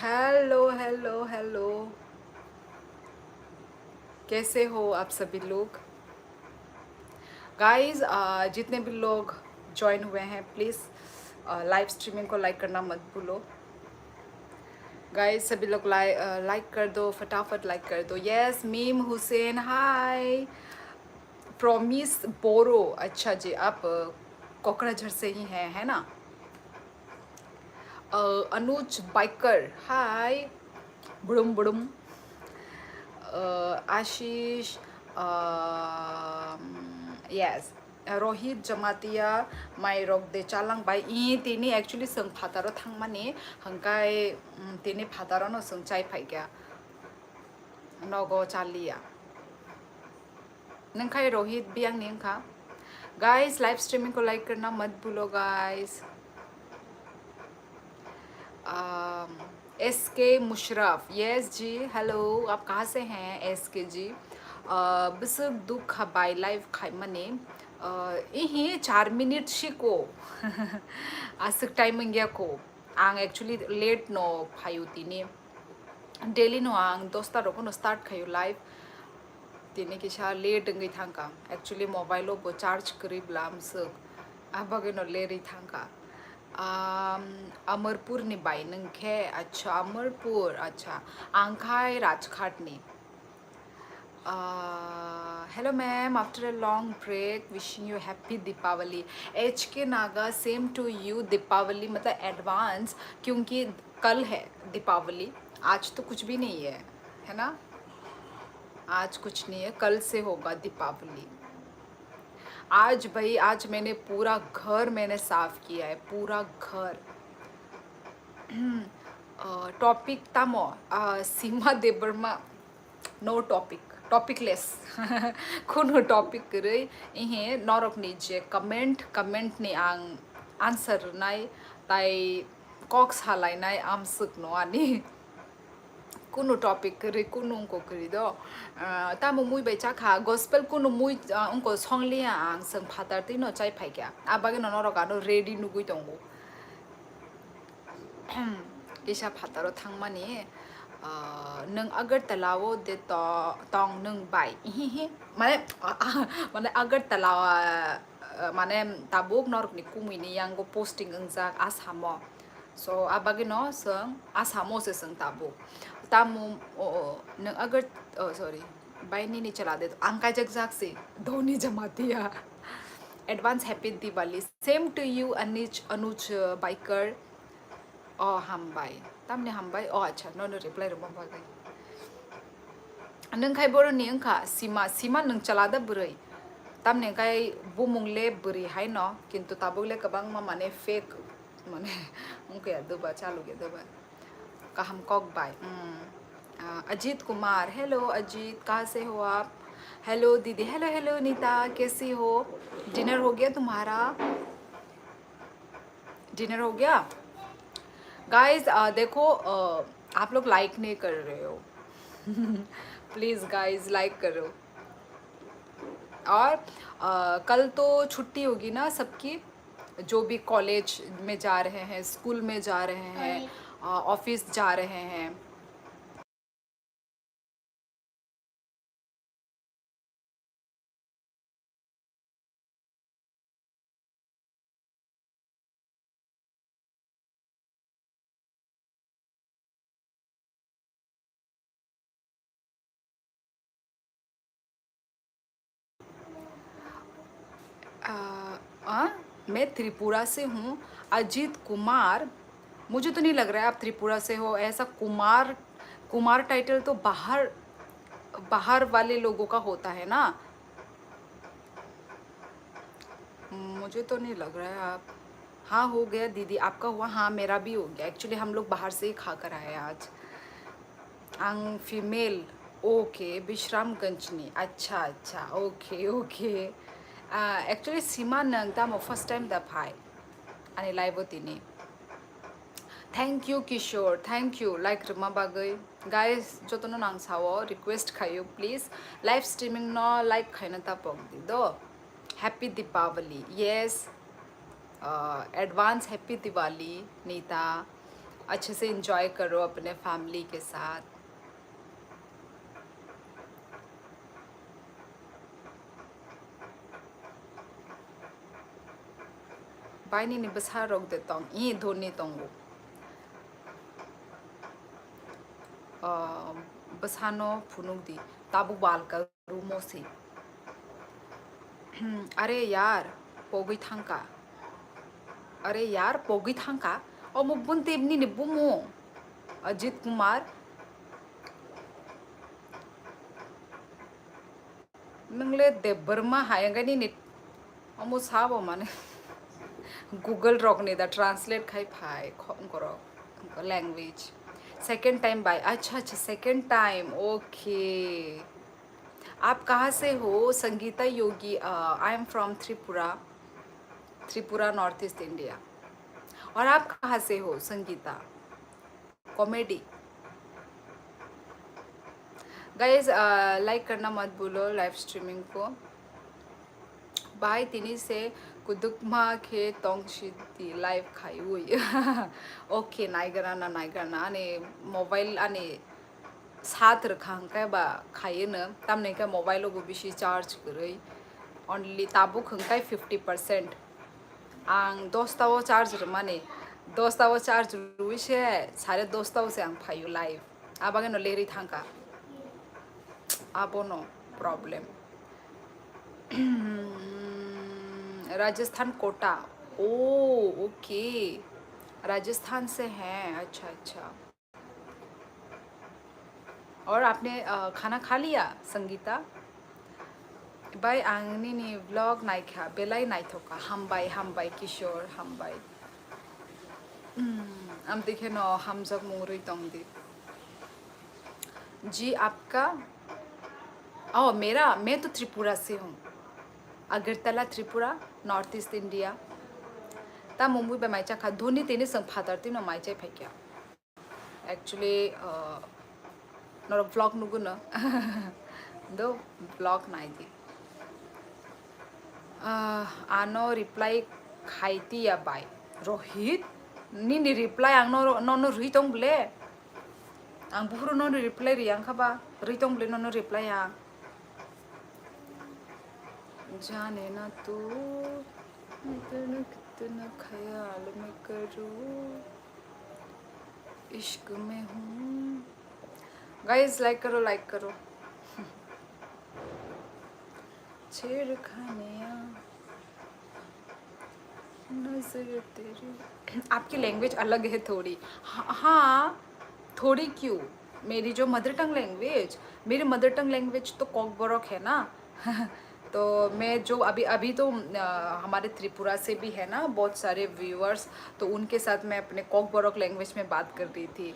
Hello hello hello. कैसे हो आप सभी लोग? गाइस, जितने भी लोग ज्वाइन हुए हैं प्लीज़ लाइव स्ट्रीमिंग को लाइक करना मत भूलो। गाइस सभी लोग लाइक कर दो, फटाफट लाइक कर दो। यस, मीम हुसैन हाय। प्रोमिस बोरो, अच्छा जी, आप कोकराझार से ही हैं, है ना? अनुज बाइकर हाय। बुड़ुम बुड़ुम। आशीष, yes, रोहित जमातिया माइ रक दे चालां बाय इ तेनी एक्चुअली सों फातारो थांमाने हंकाय तेनी फातारो न सों चाय फाइग्या नगो चालिया नंखाय रोहित भी आंनि अंखा। गाइस लाइव स्ट्रीमिंग को लाइक करना मत भूलो गाइस। एस के मुशरफ, यस जी, हेलो, आप कहाँ से हैं एस के जी? बिसक दुख बाय लाइव खाई मने यही 4 मिनट शिको आसक टाइम गया को आंग एक्चुअली लेट नो फायु तीनी डेली नो आंग 10टा रोको स्टार्ट खायो लाइव तीनी किसा लेट गई थांका एक्चुअली मोबाइलो बो चार्ज करीबला आमसक आबागे नो लेरी थांका। अमरपुर नि बाय नंखे, अच्छा अमरपुर, अच्छा आंखाय राजघाटनी। Hello ma'am, after a long break wishing you happy Deepawali. H K Naga, same to you. Deepawali मतलब एडवांस, क्योंकि कल है दीपावली, आज तो कुछ भी नहीं है ना? आज कुछ नहीं है, कल से होगा दीपावली। आज भाई, आज मैंने पूरा घर मैंने साफ किया है, पूरा घर। टॉपिक तामो सीमा देबरमा नो टॉपिक, टॉपिकलेस खुनु टॉपिक करै इहे नरकनि जे कमेंट नि आं आंसर नाय ताई कक्स हालायनाय आमसुक नआनि कुनु टॉपिक करै कुनु उनको करै दो तामो मुई बैचा खा गोस्पेल कुनु मुई उनको संगलिया आं सों फातार तिनो चाय फाइग्या आबागे नरकानो रेडी नुगुइ दंगो किसा फातारो थांमानि नों अगरतलावो दे तंग नों बाय इहि माने माने अगरतला माने ताबुक नरकनि कुमुइनि यांगो पोस्टिंग अंजाक आसामो सो आबागे न सों आसामो से सों ताबुक तामु नों अगर सॉरी बायनी नहीं चला दे तो आंका जग जाक से Dhoni Jamatia advance happy Diwali same to you Anuj बाइकर हामबाय तामने हामबाय अच्छा नो रिप्लाई रमबागै नोंखाय बर'नि ओंखा सीमा नों चलादा बोरै तामने खाय बुमुंले बोरै हाय न किन्तु ताबुले गोबां माने फेक माने उनके दोबा चालू के दोबा कहम कॉक बाय। अजीत कुमार, हेलो अजीत, कहाँ से हो आप? हेलो दीदी, हेलो हेलो नीता, कैसी हो? डिनर हो गया तुम्हारा? डिनर हो गया? गाइस देखो आप लोग लाइक नहीं कर रहे हो प्लीज़ गाइस लाइक करो। और कल तो छुट्टी होगी ना सबकी, जो भी कॉलेज में जा रहे हैं, स्कूल में जा रहे हैं, ऑफिस जा रहे हैं। मैं त्रिपुरा से हूँ। अजीत कुमार, मुझे तो नहीं लग रहा है आप त्रिपुरा से हो। ऐसा कुमार कुमार टाइटल तो बाहर बाहर वाले लोगों का होता है ना, मुझे तो नहीं लग रहा है आप। हाँ हो गया दीदी, आपका हुआ? हाँ मेरा भी हो गया। एक्चुअली हम लोग बाहर से ही खा कर आए आज। आंग फीमेल, ओके, विश्रामगंजनी, अच्छा अच्छा, ओके ओके। एक्चुअली सीमा नंग तामो फर्स्ट टाइम दा फाइ आनी लाइव होतीनी। Thank you Kishore, thank you like रमा बागै। गाइस जो तो नांग सावो रिक्वेस्ट खायो प्लीज लाइव स्ट्रीमिंग न लाइक खाइन तापक दी दो। Happy Deepawali, yes, advance happy Diwali Neeta. अच्छे से एंजॉय करो अपने फैमिली के साथ। बाई नहीं बसा रोक देता हूँ ये धोनी तंगो बसानो फुनुक दी ताबू बाल का रूमो से अरे यार पोगी थांका अरे यार पोगी थांका और मुब्बुन तेबनी निब्बुमो अजित कुमार नंगले देबरमा हायंगानी निट अमु साबो माने गूगल रॉकने दा ट्रांसलेट खाई फाई करो लैंग्वेज सेकंड टाइम बाय अच्छा अच्छा सेकंड टाइम ओके। आप कहाँ से हो Sangeeta Yogi? I am from Tripura, Tripura north east India. और आप कहाँ से हो संगीता? कॉमेडी गाइज लाइक करना मत भूलो लाइव स्ट्रीमिंग को। बाय तिनी से कुदुकमा के तोंगशिती लाइव खाई हुई ओके नाइगरा ना नाइगरा आने मोबाइल आने साथ रखा हंका बा खाए न तब नहीं का मोबाइल को बिशी चार्ज करे ओनली ताबुक हंका 50% आं दोस्ताओ चार्ज माने दोस्ताओ चार्ज रुइसे सारे दोस्ताओ से आं फायु लाइव आबागे न लेरी थांका आबो नो प्रॉब्लम राजस्थान कोटा ओ ओके राजस्थान से हैं अच्छा अच्छा। और आपने खाना खा लिया संगीता? बाय आंगनी नि व्लॉग नाइखा बेलाई नाइथोका हामबाय किशोर हामबाय हम देखे न हम जब मोरी तंगदी जी आपका मेरा मैं तो त्रिपुरा से हूँ Agartala Tripura north east India ता मुंबई पे माइचा खा धोनी तेने संग फादरती न माइचा फेंक्या एक्चुअली नोर व्लॉग नुगु न दो व्लॉग नाइ दी आनो रिप्लाई खाइती या बाय रोहित नि रिप्लाई आंग नो रितों ब्ले आं बुहुरो नो रिप्लाई रियांग खाबा रितों ब्ले नो रिप्लाई आ जाने ना तू इतना कितना ख्याल में करूं इश्क में हूँ। गाइस लाइक करो छेड़खानियाँ नजर तेरी आपकी लैंग्वेज अलग है थोड़ी हाँ थोड़ी क्यों मेरी जो मदर टंग लैंग्वेज मेरी मदर टंग लैंग्वेज तो कोकबोरोक है ना तो मैं जो अभी तो हमारे त्रिपुरा से भी है ना बहुत सारे व्यूअर्स तो उनके साथ मैं अपने कोकबोरोक लैंग्वेज में बात कर रही थी।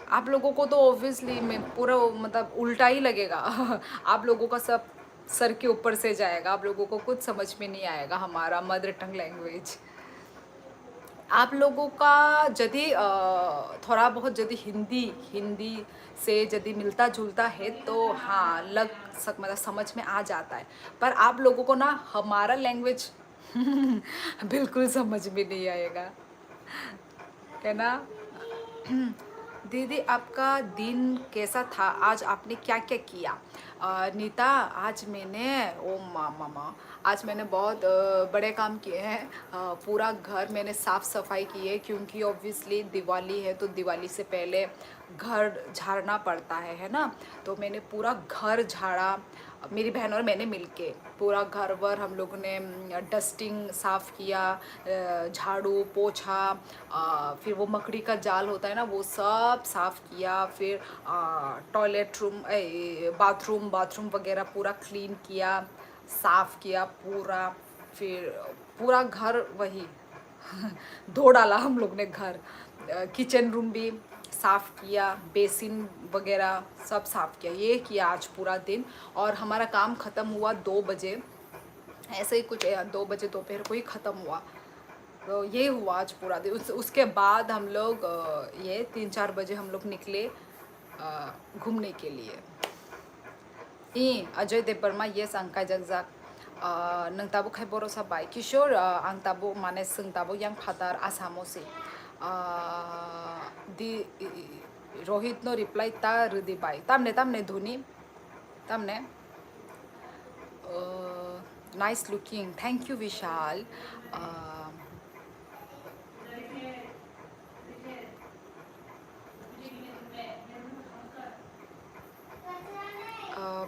आप लोगों को तो ऑब्वियसली मैं पूरा मतलब उल्टा ही लगेगा आप लोगों का सब सर के ऊपर से जाएगा आप लोगों को कुछ समझ में नहीं आएगा हमारा मदर टंग लैंग्वेज। आप लोगों का यदि थोड़ा बहुत यदि हिंदी से यदि मिलता जुलता है तो हाँ लग सक मतलब समझ में आ जाता है पर आप लोगों को ना हमारा लैंग्वेज बिल्कुल समझ में नहीं आएगा है ना। दीदी आपका दिन कैसा था आज आपने क्या क्या किया? नीता आज मैंने ओ मामा आज मैंने बहुत बड़े काम किए हैं पूरा घर मैंने साफ़ सफाई की है क्योंकि ऑब्वियसली दिवाली है तो दिवाली से पहले घर झाड़ना पड़ता है ना तो मैंने पूरा घर झाड़ा मेरी बहन और मैंने मिलके पूरा घर वर हम लोगों ने डस्टिंग साफ़ किया झाड़ू पोछा फिर वो मकड़ी का जाल होता है ना वो सब साफ़ किया फिर टॉयलेट रूम बाथरूम वगैरह पूरा क्लीन किया साफ़ किया पूरा फिर पूरा घर वही धो डाला हम लोग ने घर किचन रूम भी साफ़ किया बेसिन वगैरह सब साफ़ किया ये किया आज पूरा दिन और हमारा काम ख़त्म हुआ 2 बजे ऐसे ही कुछ 2 बजे दोपहर को ही ख़त्म हुआ तो ये हुआ आज पूरा दिन उसके बाद हम लोग ये 3-4 बजे हम लोग निकले घूमने के लिए। ई अजय देववर्मा ये अंका जगजाक nang tabo khai boro sabai kishor ang tabo mane sung tabo yang father asamo se di rohit no reply ta rudi bai tamne dhuni tamne nice looking thank you Vishal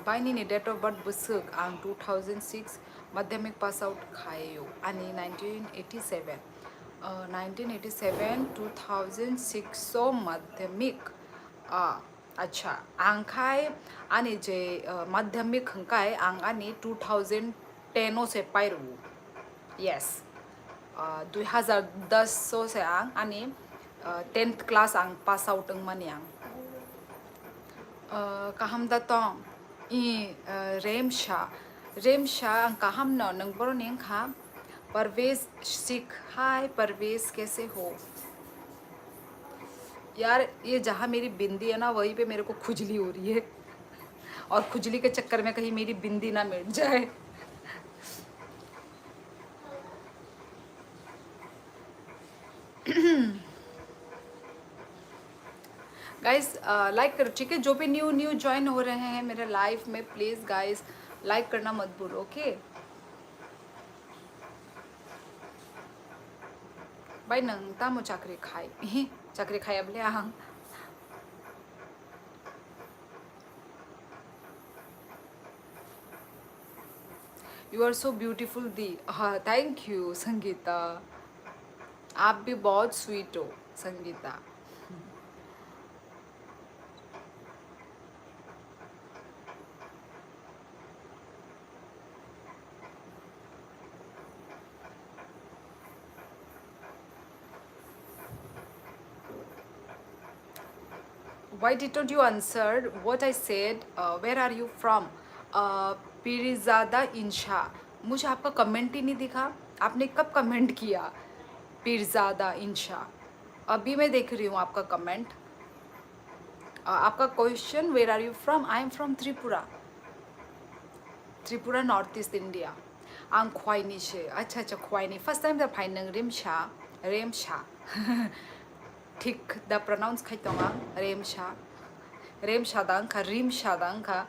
बाइनी डेट ऑफ बर्थ बसक आं 2006 माध्यमिक pass out खायो आणि 1987 1987 2006 सो माध्यमिक अच्छा आं खाय आणि जे माध्यमिक हंकाय आं आणि 2010 से पायरू यस 2010 सो से आं आणि 10th क्लास आं पास आउट माने आं kaham datong I Remsha ang kaham no nang boro ning kha Parvez Sikh हाय परवेज कैसे हो यार ये जहाँ मेरी बिंदी है ना वहीं पे मेरे को खुजली हो रही है और खुजली के चक्कर में कहीं मेरी बिंदी ना मिट जाए गाइस लाइक करो ठीक है जो भी न्यू ज्वाइन हो रहे हैं मेरे लाइफ में प्लीज़ गाइस लाइक करना मत भूलो ओके भाई नंग तामो चाकरी खाई चाकरी खाई अब ले आंग यू आर सो ब्यूटीफुल दी हाँ थैंक यू संगीता आप भी बहुत स्वीट हो Sangeeta Why didn't you answer what I said? Where are you from? Pirzada इंशा मुझे आपका कमेंट ही नहीं दिखा आपने कब कमेंट किया पीरजादा इंशा अभी मैं देख रही हूँ आपका कमेंट आपका question where are you from I am from Tripura north east India आं ख्वाइनी से अच्छा ख्वाइनी फर्स्ट टाइम द फाइन रेमशा ठीक द प्रोनाउंस खाइतोंगा रेमशा दांखा रिमशा दांखा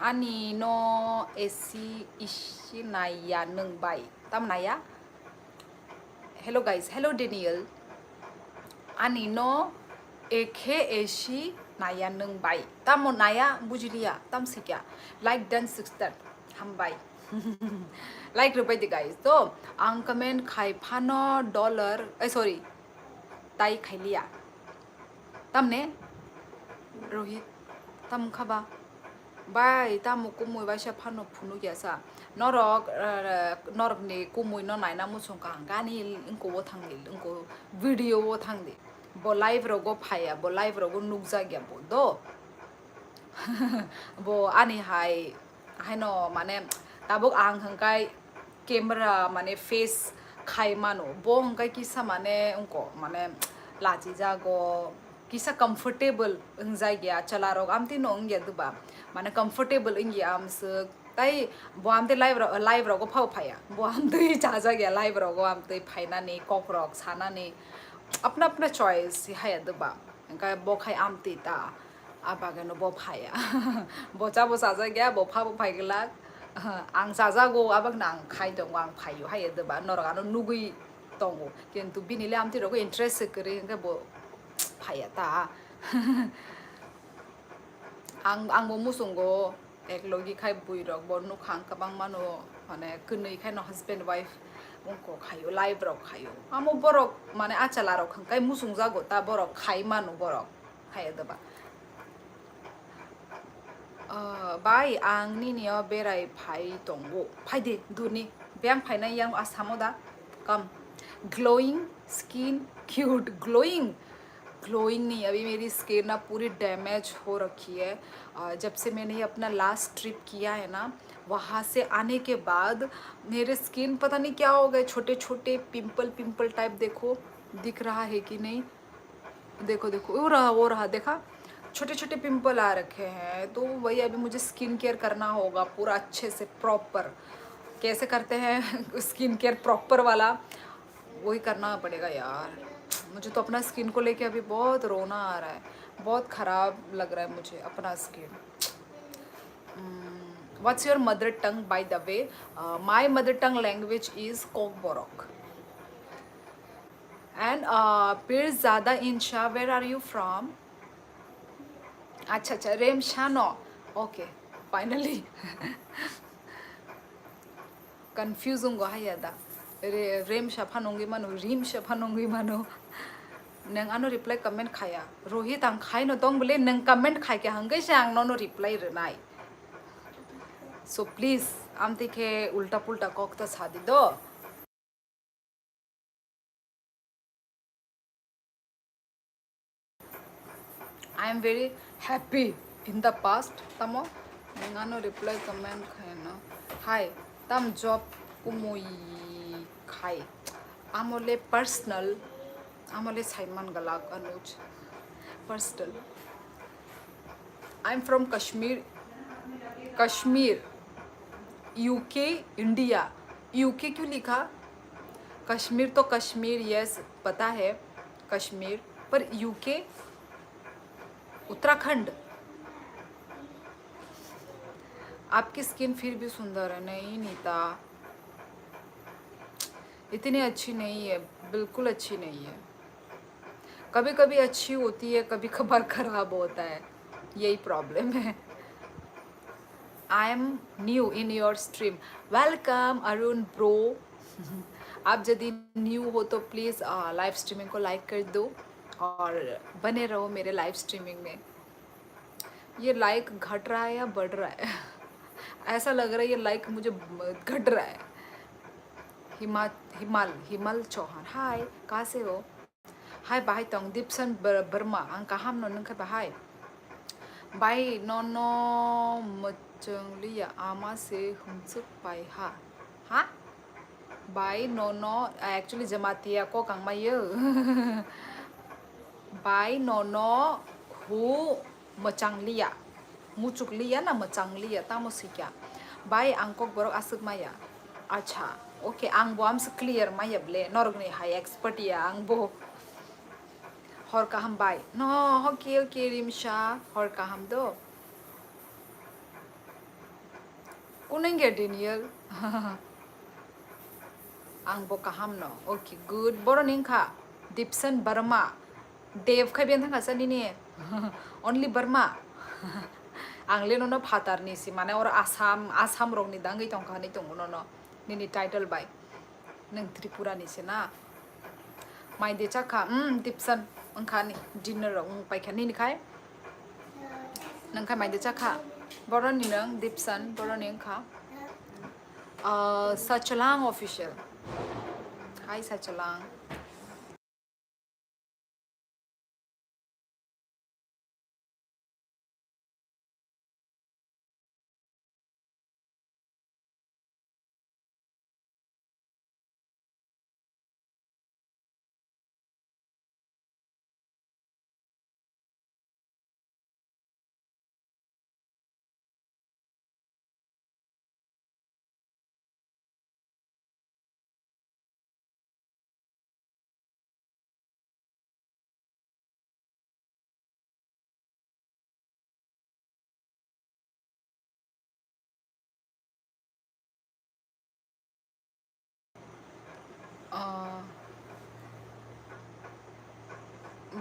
ani no esi ishi naya nung bai tam naya hello guys hello Daniel ani no ekhe esi naya nung bai tam naya bujiliya tam sikya like done 6 ham bai like rupai de guys तो ang comment khai phano dollar sorry tai खाइलिया tamne rohit tam khaba बाय तामु कुमुय बाय फानो फुनु गयासा नरक ने कुमुय न नायना मुसुं गानी इंको वो थांगि इंको वीडियो वो थांगि बो लाइव रगो फाया बो लाइव रगो नुकजा गया बो दो बो आनी हाय नो माने ताबुक आंग हंकाय कैमरा माने फेस खाय मानो बो हंकाय किसा माने उनको माने लाजी जागो किसा कंफर्टेबल इंजाय गया चला रोग आमती नो इंगे दुबा माने कंफर्टेबल इंगे आमस ताई बो आमते लाइव रगो फाव फाया बो आमते जाजा गया लाइव रगो आमते फाइना ने कॉक रॉक साना ने अपना चॉइस हाय दुबा इंका बो खाय आमते ता आबागनो बो फाया बोचा बो साजा गया बो फाय गला आं जाजागो आबाग नां खाय दं आं फायो हाय दुबा नरगानो नुगुई दंगो किन्तु बिनिले आमते रगो इंटरेस्ट करे इंका बो फाया ता आंबो मुसुंगो एक लोगी खाय बुइरक बनु खां कबां मानो माने कनै खाय न हस्बैंड वाइफ उनको खायो लाइव रक खायो आमो बरक माने आचाला रक खाय मुसुं जागो ता बरक खाय मानो बरक खाय दबा बाय आंनि निया बेराय फाय दंगो फायदे दुनि बें फायनाय यां आसामो दा कम ग्लोइंग स्किन क्यूट ग्लोइंग नहीं अभी मेरी स्किन ना पूरी डैमेज हो रखी है जब से मैंने ये अपना लास्ट ट्रिप किया है ना वहाँ से आने के बाद मेरे स्किन पता नहीं क्या हो गए छोटे छोटे पिंपल टाइप देखो दिख रहा है कि नहीं देखो वो रहा देखा छोटे छोटे पिंपल आ रखे हैं, तो वही अभी मुझे स्किन केयर करना होगा पूरा अच्छे से प्रॉपर। कैसे करते हैं स्किन केयर प्रॉपर वाला, वही करना पड़ेगा यार। मुझे तो अपना स्किन को लेके अभी बहुत रोना आ रहा है, बहुत ख़राब लग रहा है मुझे अपना skin. What's your mother tongue, by the way? My mother tongue language is Kokborok. And Pirzada Insha, where are you from? अच्छा अच्छा, रेमशानो। ओके, फाइनली कंफ्यूज होंगे हाय यादा। रेम शफानोंगी मानो, रीम शफानोंगी मानो। नंग आनो रिप्लाई कमेंट खाया रोहित आं खाई नो दंग बोले नंग कमेंट खाई के हंगे से आं नो रिप्लाई रनाई। सो प्लीज आम तिखे उल्टा पुल्टा कॉक तो सादी दो। I am very happy in the past. Tamo, nangano reply comment kaya na. Hi, tam job kumui khai. Amole personal, amole Simon Galak Anuj. Personal. I'm from Kashmir, Kashmir, UK, India. UK क्यों लिखा? कश्मीर तो Kashmir yes पता है कश्मीर, पर UK Uttarakhand. आपकी skin फिर भी सुंदर है। नहीं नीता, इतनी अच्छी नहीं है, बिल्कुल अच्छी नहीं है। कभी कभी अच्छी होती है, कभी कभार खराब होता है, यही प्रॉब्लम है। I am new in your stream. Welcome Arun bro. आप यदि न्यू हो तो प्लीज़ लाइव स्ट्रीमिंग को लाइक कर दो और बने रहो मेरे लाइव स्ट्रीमिंग में। ये लाइक घट रहा है या बढ़ रहा है? ऐसा लग रहा है ये लाइक मुझे घट रहा है। हिमाल चौहान, हाय, कहाँ से हो? हाय बाय तोंग दीपसन बर्मा, आं कहाँ नो नंखा बाय बाय नोनो मचंगलिया आमा से हमसुक बाय हा बाय नोनो एक्चुअली जमातिया को कांगमायो बाय नोनो हु मचांगलिया मुचुकलिया ना मचांगलिया तामोसिक्या बाय आंको बरक आसुक माया। अच्छा ओके, आंबो आमसे क्लियर माया ब्ले नॉर्गनी हाई एक्सपर्ट या आंबो हर kaham बाय नो ओके ओके रिमशा हर kaham दो कुनेंगे डिनियल आंबो kaham no ओके गुड बरो निंखा दिपसन बर्मा देव खायबेन थांगा सनी ने ओनली बर्मा आंले नो फातार निसी माने और आसाम रंगनि दांगै तंखानि दङ नो निनि टाइटल बाय नों त्रिपुरा निसे ना माइ दे चाखा दिपसन ओंखानि डिनर पाइखानि निखाय नोंखा माइ दे चाखा बरनि नों दिपसन बरनि ओंखा सचलांग ऑफिशियल हाय सचलांग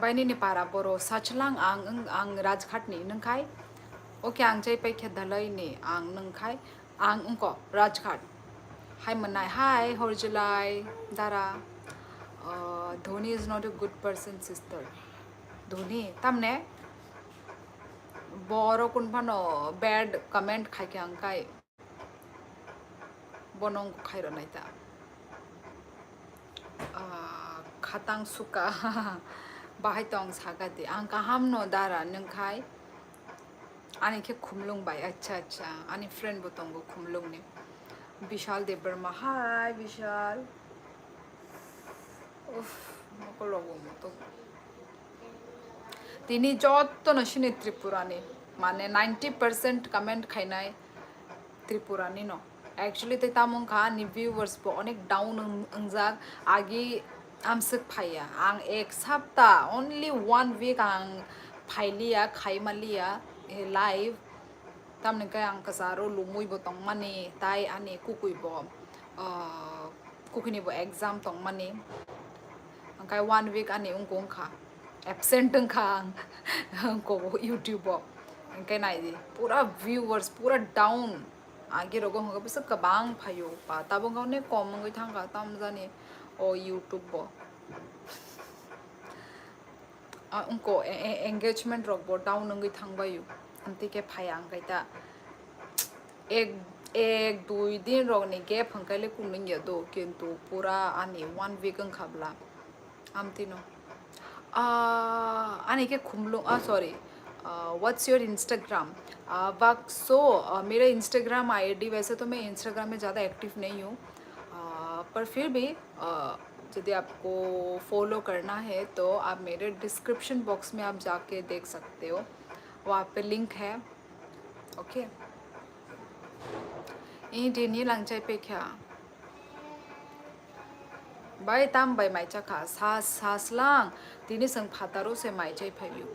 बायनि पारा बरो सचलांग आं राजघाटनि नोंखाय ओके आं जै पैखे धलैनि आं नोंखाय आं उनको राजघाट हाय मनाय हाय हरजुलाय दारा Dhoni is not a good person sister Dhoni तामने बरो कुनफानो बैड कमेंट खायके आंखाय बनंग खायरो नायता खातां सुका बाहाय तंग सागाते आं काहाम नो दारा नोंखाय आनी के खुमलुंग बाय अच्छा अच्छा आनी फ्रेंड बोतंगो खुमलुंग ने विशाल देवबर्मा हाय विशाल उफ मको लोगो तो तिनी जत नसिनि त्रिपुरानि माने 90% कमेंट खाइनाय त्रिपुरानि न एक्चुअली ते तामुंखा नि व्यूवर्स बो अनेक डाउन अंजाक आगे आमसक फाया आं एक सप्ताह ओनली 1 वीक आं फाइलिया खाइमालिया live tamne kay ang kasaro lumoy bo tong mani tai ani kukuy bo kukini bo exam tong mani ang kay 1 week ani ungkong ka absent ang ka ang ko YouTube bo ang kay nai di pura viewers pura down agi rogo hoga bisa kabang phayo pa tabong gaune kom ngai thang ka tam jani o YouTube bo ungko engagement rok bo down ngai thang bayu anti ke phayang kaita एक 2 दिन रोगने gap हंकले कुमिंग यदो किंतु पूरा आने 1 week खबला आमतीनो आने के खुमलो sorry what's your Instagram वाक्सो मेरा Instagram ID वैसे तो मैं इंस्टाग्राम में ज़्यादा एक्टिव नहीं हूँ पर फिर भी यदि आपको फॉलो करना है तो आप मेरे डिस्क्रिप्शन बॉक्स में आप जाके देख सकते हो वहाँ पे लिंक है ओके इ दिनी लांगचाय पे क्या बाय ताम बाय माइचा खा सासलांग दिनी संग फातारो से माइचाय फायु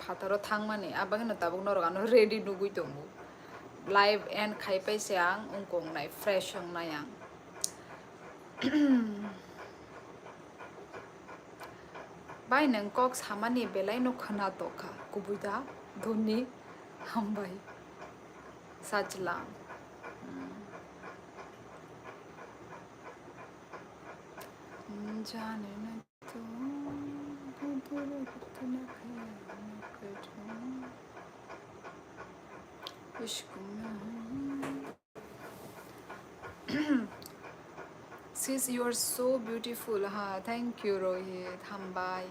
फातारो थांग माने आबाग न ताबुग नरगानो रेडी नुगुइ दंगु लाइव एंड खाइ पैसे आं उंगों नाय फ्रेश अंग नायां बाय नंग कॉक्स हामानी बेलाय नो खना तोखा कुबुदा धोनी हम बाय साचलांग जाने न तो कितना इश्क में sis you are so beautiful ha thank you Rohit hambai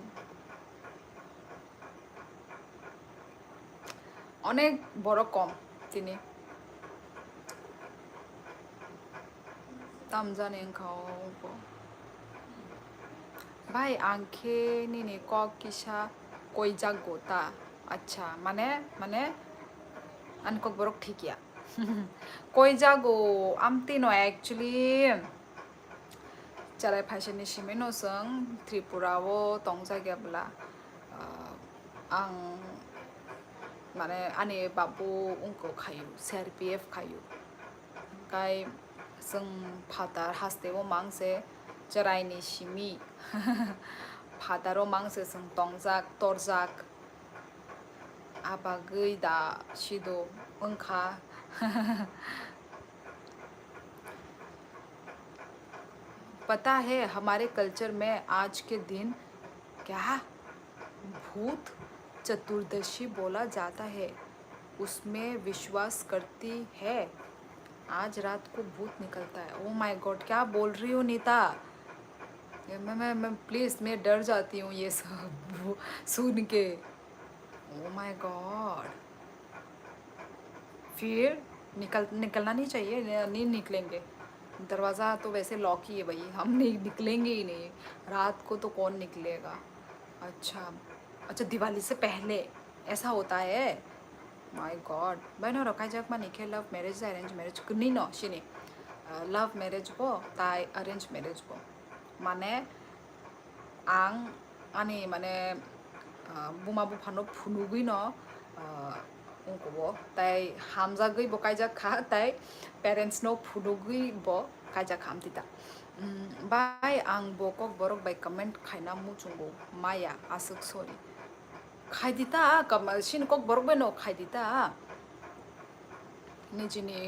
অনেক বড় কম তিনি দাম জানেন খাও भाई आंखे नी क किसा कोई जागोता अच्छा माने माने अनको बरक ठिकिया कोई जागो आमती नो एक्चुअली चलाय फाइसनि सिमेनो सं त्रिपुरावो तंजागेबला आं माने आने बाबू उनको खायु CRPF खायु गाय जों फादार हास्तेवो मांसे जरायनि सिमि फादारो मांसे जों तंजाक तरजाक आबागै दा सिदो ओंखा पता है हमारे कल्चर में आज के दिन क्या भूत चतुर्दशी बोला जाता है उसमें विश्वास करती है आज रात को भूत निकलता है ओ माय गॉड क्या बोल रही हो नीता मैं प्लीज़ मैं डर जाती हूँ ये सब सुन के ओ माय गॉड फिर निकलना नहीं चाहिए नहीं निकलेंगे दरवाज़ा तो वैसे लॉक ही है भाई हम नहीं निकलेंगे ही नहीं रात को तो कौन निकलेगा अच्छा अच्छा दिवाली से पहले ऐसा होता है माय गॉड भाई ना रखा जग मानी के लव मैरिज अरेंज मैरिज नहीं नो शिनी लव मैरिज बो ताई अरेंज मैरिज बो माने आं आनी माने बुमा बुफानो फुनुगुई न उनको बो ताई हामजा गई बो कायजा खा ताई पेरेंट्स नो फुनुगुई बो कायजा खाम तिता बाय आं बोकक बरक बाय कमेंट खाइना मुचुंगो माया आसक सॉरी खाइदिता कम सिन कक बरक बेनो खाइदिता निजिनि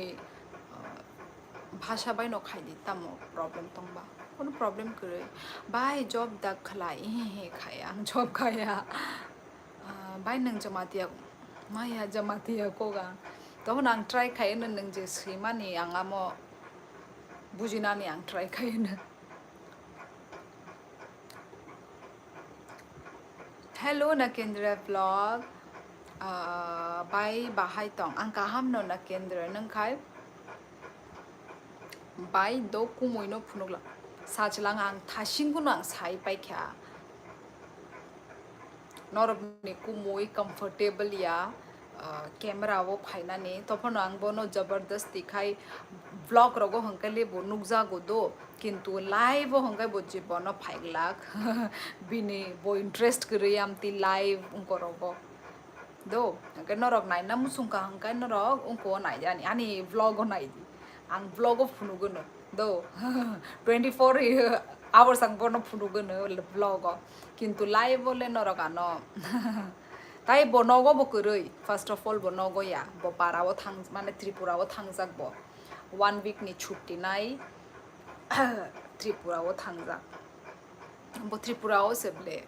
भाषा बाय नो खाइदिता मो प्रॉब्लम तंबा कोनो प्रॉब्लम करे बाय जॉब दा खलाई हे खाया आं जॉब खाया बाय नंग जमातिया माया जमातिया कोगा तो नां ट्राई खायो नंग जे सैमानि आंगामो बुजिनानि आं ट्राई खायो हेलो नकेंद्र ब्लॉग बाय बाहाय तंग आं काहाम नो नकेंद्र नंखाय बाय दो कुमोइनो फुनुगला साचलां आं थासिंगुनो आं साइ पाइख्या नरक नि कुमुई कंफर्टेबल या कैमरा वो फाइनानी तफन आंबो नो जबरदस्ती खाई व्लॉग रगो हंके ले बो नुकजा गो दो किंतु लाइव हंके बो जीवन फाइगलाक बिनी बो इंटरेस्ट करी आमती लाइव उनको रगो दो हंके नरक नाइ ना मुसुंका हंके नरक उनको नाइ जानी आनी व्लॉग नाइ दी आं व्लॉग फुनुगोनो दो 24 hours आं बोनो फुनुगोनो व्लॉग किंतु लाइव बोले नरकानो ताई बनगो बकरै फार्स्ट अफ अल बनगो या ब पाराव थांग माने त्रिपुराव थांजाक ब 1 week नि छुट्टी नाइ त्रिपुराव थांजाक ब त्रिपुराव सेबले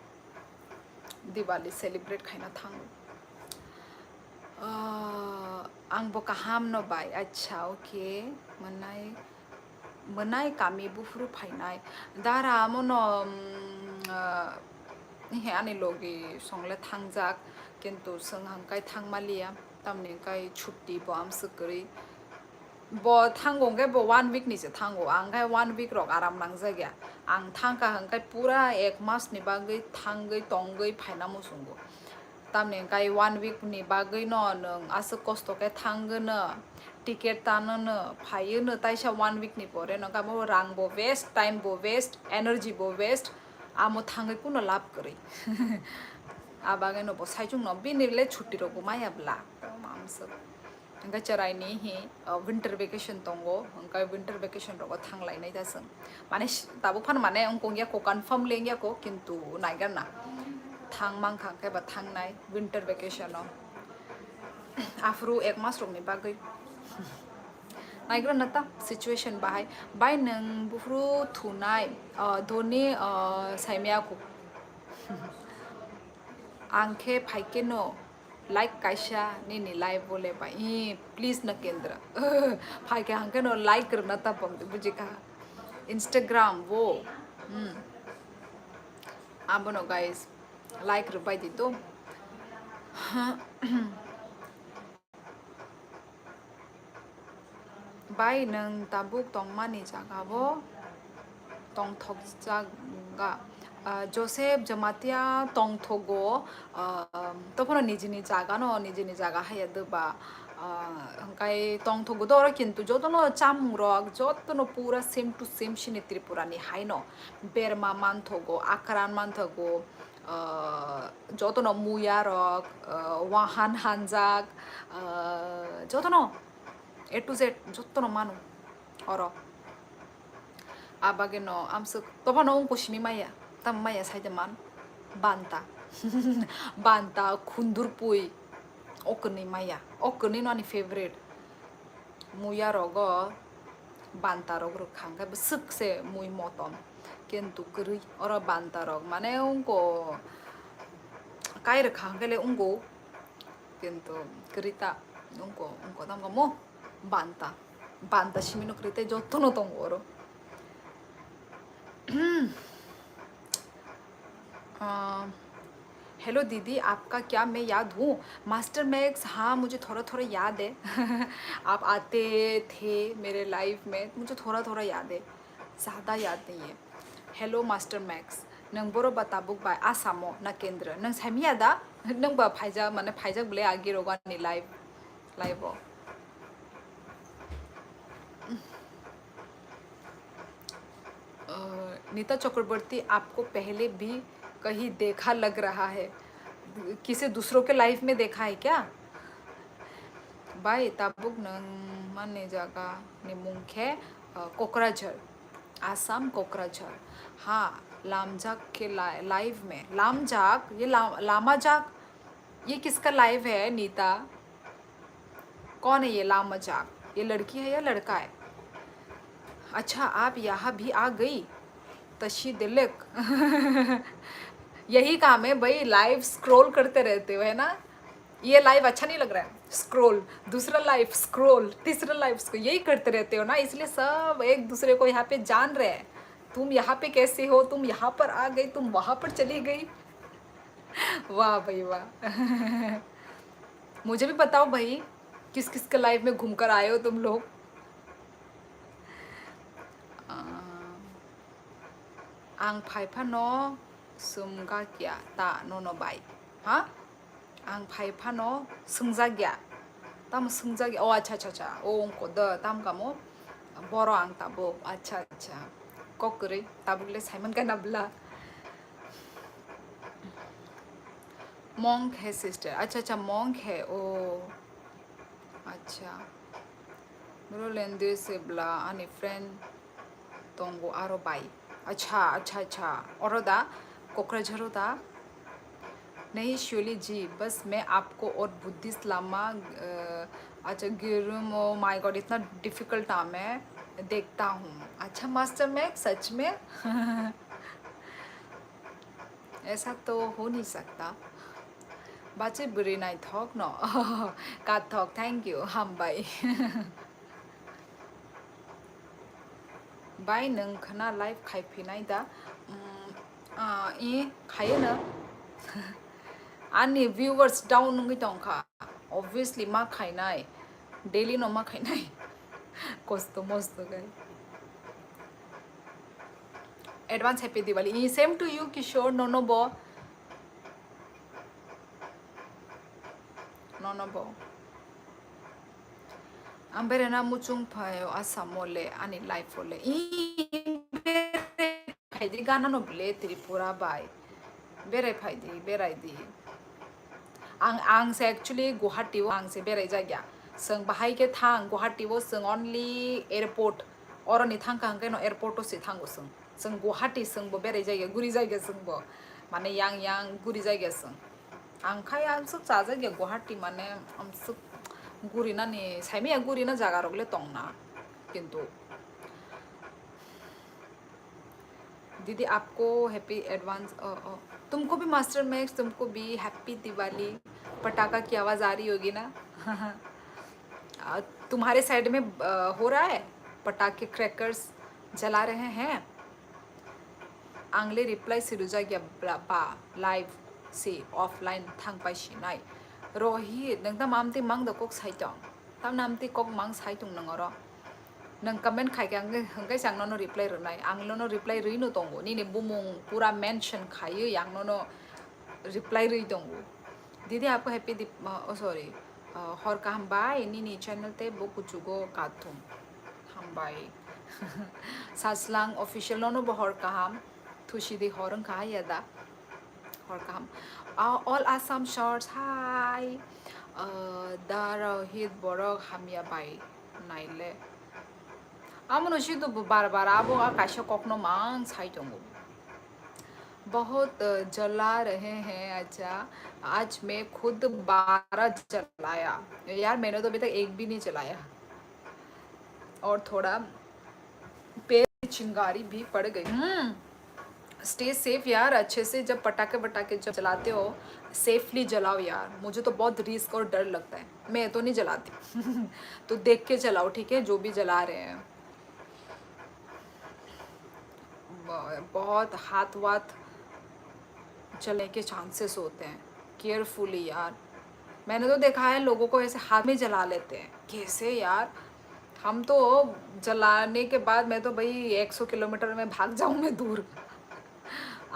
दिवाली सेलिब्रेट खाइना थांग आं बो काहाम न बाय अच्छा ओके मनाय कामी बुफ्रु फाइनाय दारा मनो हे आनी लोगी संगले थांजाक किंतु सों हंकाय थांमालिया तामने काय छुट्टी बो आम सकरी बो थांगोंगे बो 1 week निसे थांगो आंगाय 1 week रक आराम नांजागिया आं थांका हंकाय पूरा 1 मास नि बागै थांगै तंगै फाइना मुसुंगो तामने काय 1 week नि बागै न नों आसो कष्ट के थांगोनो टिकेट तानोनो फायोनो ताइसा 1 week नि परे नंका मो रां बो वेस्ट टाइम बो वेस्ट एनर्जी बो वेस्ट आमो थांगै कुनो लाभ करै आबागे न बो साइजुं न बिनिले छुट्टी रगो मायाब्ला मामसो हंका चराइनि हि विंटर वेकेशन तंगो हंका विंटर वेकेशन रगो थांलायनाय जासों माने दाबो फान माने अंकोंगिया को कन्फर्म लेंगिया को किंतु नाइगारना थांग मांखा केबा थांनाय विंटर वेकेशन आफ्रु 1 मास रगनि बागै नाइग्रन नता सिचुएशन बाय नों बुफ्रु थुनाय धोनी साइमिया को आंखे फाइके नो लाइक काइशा नी लाइव बोले बाई प्लीज न केंद्र फाइके आंखे नो लाइक करना तब बुझे कहा इंस्टाग्राम वो आप नो गाइस लाइक रुपाई दी तो बाय नों ताबुक तंगमानी जागाबो तंग थक जागा जोसेफ जमातिया तंग थगो तफनो निजिनि जागा न निजिनि जागा हाया दबा हंकाय तंग थगो दर किंतु जतनो चामुरक जतनो पूरा सेम टू सेम सिनि त्रिपुरानि हाइनो बेरमा मानथगो आक्रान मानथगो जतनो मुयारक वाहान हानजाक जतनो A to Z जतनो मानु अरो आबागे नो आमसो तबनो उनको सिमी माया तम माया साइदमान बांता बांता खुंदुरपुई ओकनी माया ओकनी नो आनी फेवरेट मुया रगो बांता रग रखांगा बसक से मुई मोतम किंतु करी और बांता रग माने उनको काय रखांगे ले उनको किंतु करीता उनको तमको मो बांता शिमिनो करते जो तो नो तंगोरो हेलो दीदी आपका क्या मैं याद हूँ मास्टर मैक्स हाँ मुझे थोड़ा थोड़ा याद है आप आते थे मेरे लाइफ में मुझे थोड़ा थोड़ा याद है ज़्यादा याद नहीं है हेलो मास्टर मैक्स नंग बोरो बताबुक बाय आसामो ना केंद्र नंग सामियादा नंग बा फाइजा माने फाइजा ब्ले आगे रोगा नि लाइव नीता चक्रवर्ती आपको पहले भी कहीं देखा लग रहा है किसी दूसरों के लाइफ में देखा है क्या बाय ताबुक नंग माने जागा निमुंखे कोकराझर आसाम कोकराझर हाँ लामजाक के लाइव में लामजाक ये लामाजाक ये किसका लाइव है नीता कौन है ये लामाजाक ये लड़की है या लड़का है अच्छा आप यहाँ भी आ गई तशी दिलक यही काम है भाई लाइव स्क्रॉल करते रहते हो है ना ये लाइव अच्छा नहीं लग रहा है स्क्रॉल दूसरा लाइव स्क्रॉल तीसरा लाइव यही करते रहते हो ना इसलिए सब एक दूसरे को यहाँ पे जान रहे हैं तुम यहाँ पे कैसे हो तुम यहाँ पर आ गई तुम वहाँ पर चली गई वाह भाई वाह मुझे भी बताओ भाई किस किस के लाइव में घूमकर आए हो तुम लोग आं फाइफा न सुमगा क्या ता नो बाई हा आं फाइफानो सोंजागिया ताम सोंजागिया ओ अच्छा अच्छा अच्छा ओ अंको द ताम कामो बर' आं ताबो अच्छा अच्छा ककरै ताबुले साइमन का नबला मॉन्क है सिस्टर अच्छा अच्छा मॉन्क है ओ अच्छा ब्रो लेंदे से ब्ला आनी फ्रेंड तोंगो आरो बाई अच्छा अच्छा अच्छा और दा कोकराझारो दा नहीं श्योली जी बस मैं आपको और बुद्धिस्ट लामा अच्छा गिरुम ओ माय गॉड इतना डिफिकल्ट नाम है देखता हूँ अच्छा मास्टर मैं सच में ऐसा तो हो नहीं सकता बाचे बुरी नाइ थॉक नो का थॉक थैंक यू हम बाई बाई नों खना लाइफ खाइफिनाय दा ए खायो ना आंनि viewers डाउन नङै दंखा obviously मा खायनाय daily न मा खायनाय खस्थ' मस्थ' गाय advance happy Diwali same to you Kishore nonobo nonobo ambere na muchung phayo asamole ani life ole phaidi gana no ble tripura bai berai phaidi berai di ang se actually Guwahati wo ang se berai jagya seng bahai ke thang Guwahati wo seng only airport oroni thang ka hangkai no airport o se thango seng Guwahati seng bo berai jagya guri jagya seng bo mane yang guri jagya seng ang khai ang suk cha jagya Guwahati mane am suk guri na ni saimia guri na jaga rogle tongna किंतु दीदी आपको happy advance तुमको भी master max तुमको भी happy Diwali पटाखा की आवाज़ आ रही होगी ना तुम्हारे साइड में हो रहा है पटाखे क्रैकर्स जला रहे हैं आंगले रिप्लाई सिरुजा गया बा लाइव से ऑफलाइन थांग पाइसिनाय रोहित नोंता मामते मांग द कोक साइटं ताम नामते कोक मांग साइटं नंगरो नों कमेंट खाइके हंगाय सांगनो रिप्लाई रनाय आंगलोनो रिप्लाई रइनो दंगो निने बुमुंग पूरा मेंशन खायो यांगनो रिप्लाई रइ दंगो दीदी आपको हैप्पी सॉरी हर का हम बाय निनी चैनल ते बो कुचुगो काथुम हम बाय सासलांग ऑफिशियल नोनो बहर का हम थुशिदी हरं का यादा हर का हम ऑल आसाम शॉर्ट्स हाय दारा हित बरक हामिया बाय नाइले आमनो शिदु बार बार आबो आकाश कोकनो मांग साइ दंगो बहुत जला रहे हैं अच्छा आज मैं खुद 12 जलाया यार मैंने तो अभी तक एक भी नहीं जलाया और थोड़ा पैर चिंगारी भी पड़ गई स्टे सेफ यार अच्छे से जब पटाखे वटाखे जब जलाते हो सेफली जलाओ यार मुझे तो बहुत रिस्क और डर लगता है मैं तो नहीं जलाती तो देख के जलाओ ठीक है जो भी जला रहे हैं बहुत हाथ वाथ जलने के चांसेस होते हैं केयरफुली यार मैंने तो देखा है लोगों को ऐसे हाथ में जला लेते हैं कैसे यार हम तो जलाने के बाद मैं तो भाई 100 किलोमीटर में भाग जाऊं मैं दूर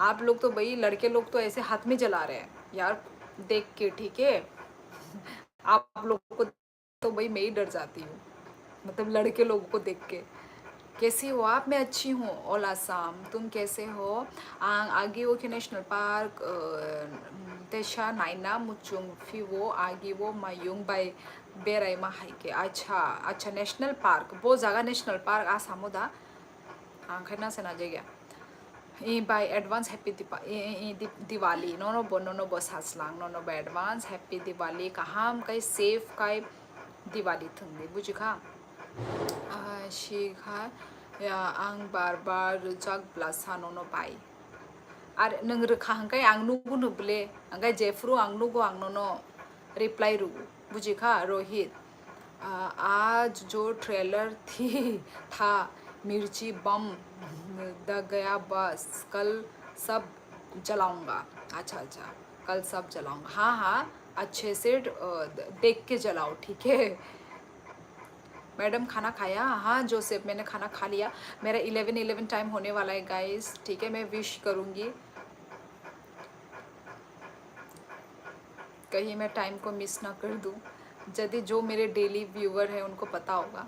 आप लोग तो भाई लड़के लोग तो ऐसे हाथ में जला रहे हैं यार देख के ठीक है आप लोगों को तो भाई मैं ही डर जाती हूँ मतलब लड़के लोगों को देख के कैसी हो आप मैं अच्छी हूँ ऑल आसाम तुम कैसे हो आगे वो के नेशनल पार्क तेशा नाइना मुचुंग फिवो आगे वो मायुंग बाय बेराई माहाइके अच्छा नेशनल पार्क वो जगह नेशनल पार्क आसाम दा आंखायना से ना जगह बाय एडवांस हैप्पी दिवाली नो नो सासलांग नो बाय एडवांस हैप्पी दिवाली कहाम कई सेफ कई दिवाली थंगे बुझिखा शिखा या आं बार बार जाग ब्लासा नो बाय आर नों रोखा हंकाय आं नुगु नुबले हंकाय जेफ्रु आं नुगु आं नो रिप्लाई रुगु बुझिखा रोहित आज जो ट्रेलर था मिर्ची बम द गया बस कल सब जलाऊंगा अच्छा कल सब जलाऊंगा हाँ अच्छे से देख के जलाओ ठीक है मैडम खाना खाया हाँ जोसेफ मैंने खाना खा लिया मेरा 11 टाइम होने वाला है गाइस ठीक है मैं विश करूँगी कहीं मैं टाइम को मिस ना कर दूँ। यदि जो मेरे डेली व्यूवर हैं उनको पता होगा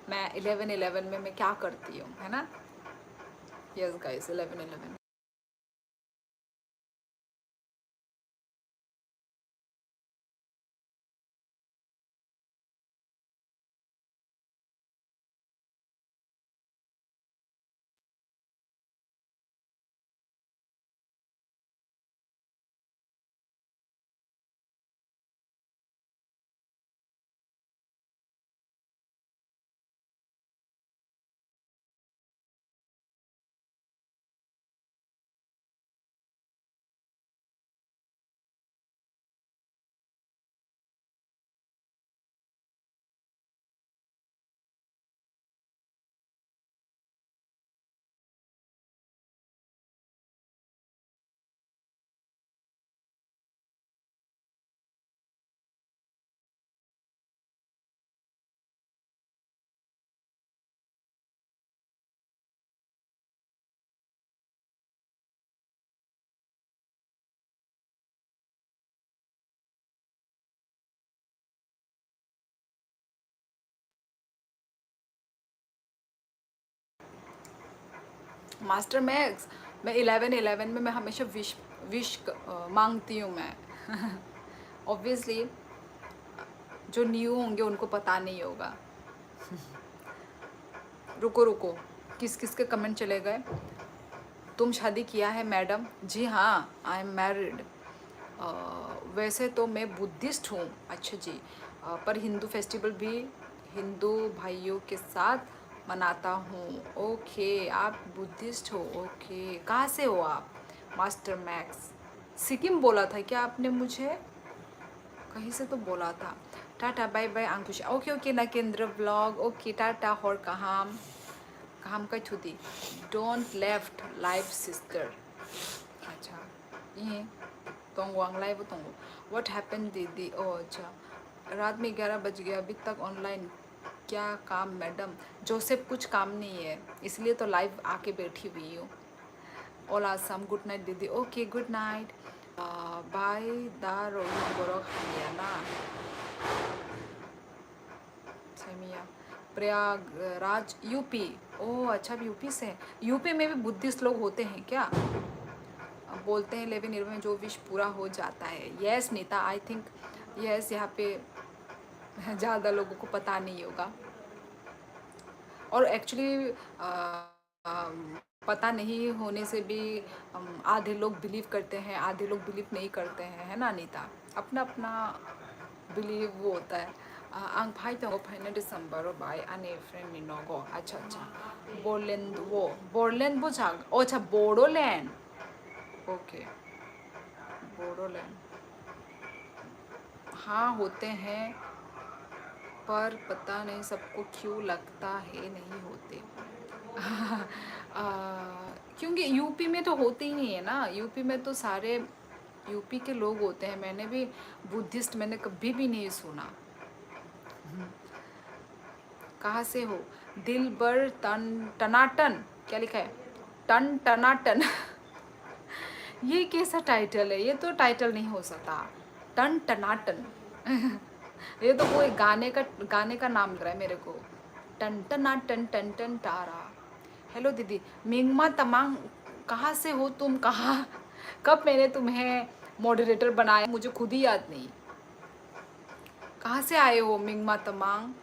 मैं 11:11 में मैं क्या करती हूँ, है ना। Yes guys, 11:11। मास्टर मैं 11:11 में मैं हमेशा विश विश मांगती हूँ मैं। ऑब्वियसली जो न्यू होंगे उनको पता नहीं होगा। रुको रुको, किस किस के कमेंट चले गए। तुम शादी किया है मैडम? जी हाँ, आई एम मैरिड। वैसे तो मैं बुद्धिस्ट हूँ। अच्छा जी। पर हिंदू फेस्टिवल भी हिंदू भाइयों के साथ मनाता हूँ। ओके, आप बुद्धिस्ट हो। ओके, कहाँ से हो आप? मास्टर मैक्स सिक्किम बोला था क्या आपने मुझे? कहीं से तो बोला था। Tata bye bye Ankush. Okay okay नकेंद्र ब्लॉग। Okay tata. और कहाँ का छुदी डोंट लेफ्ट लाइव सिस्टर। अच्छा ये तोंगवांग लाइव तोंगो। व्हाट हैपन दीदी? ओ अच्छा, रात में 11 बज गया, अभी तक ऑनलाइन। क्या काम मैडम? जोसेफ कुछ काम नहीं है इसलिए तो लाइव आके बैठी हुई हूँ। ऑल आसम। गुड नाइट दीदी। Okay good night. बाय द रोहित बोरो हरियाणा सैमिया प्रयागराज यूपी। ओह अच्छा, आप यूपी से हैं। यूपी में भी बुद्धिस्ट लोग होते हैं क्या? अब बोलते हैं 11:11 में जो विश पूरा हो जाता है। Yes Neeta, I think yes. यहाँ पे ज़्यादा लोगों को पता नहीं होगा और एक्चुअली पता नहीं होने से भी आधे लोग बिलीव करते हैं, आधे लोग बिलीव नहीं करते हैं, है ना अनीता। अपना अपना बिलीव वो होता है। आंग भाई तो फाइनल दिसंबर बाय अने फ्रेंड मिनोगो। अच्छा अच्छा, बोरलैंड वो जाग। ओ अच्छा, बोडोलैंड। ओके, बोडोलैंड। हाँ होते हैं, पर पता नहीं सबको क्यों लगता है नहीं होते। आ, क्योंकि यूपी में तो होते ही नहीं है ना। यूपी में तो सारे यूपी के लोग होते हैं। मैंने भी बुद्धिस्ट मैंने कभी भी नहीं सुना। कहाँ से हो? दिल बर तन टनाटन। क्या लिखा है? टन टनाटन। ये कैसा टाइटल है? ये तो टाइटल नहीं हो सकता। टन टनाटन। ये तो कोई गाने का नाम लग रहा है मेरे को। टन टना टन टन टन टारा। हेलो दीदी। मिंगमा तमांग। कहाँ से हो तुम? कहाँ कब मैंने तुम्हें मॉडरेटर बनाया मुझे खुद ही याद नहीं। कहाँ से आए हो मिंगमा तमांग?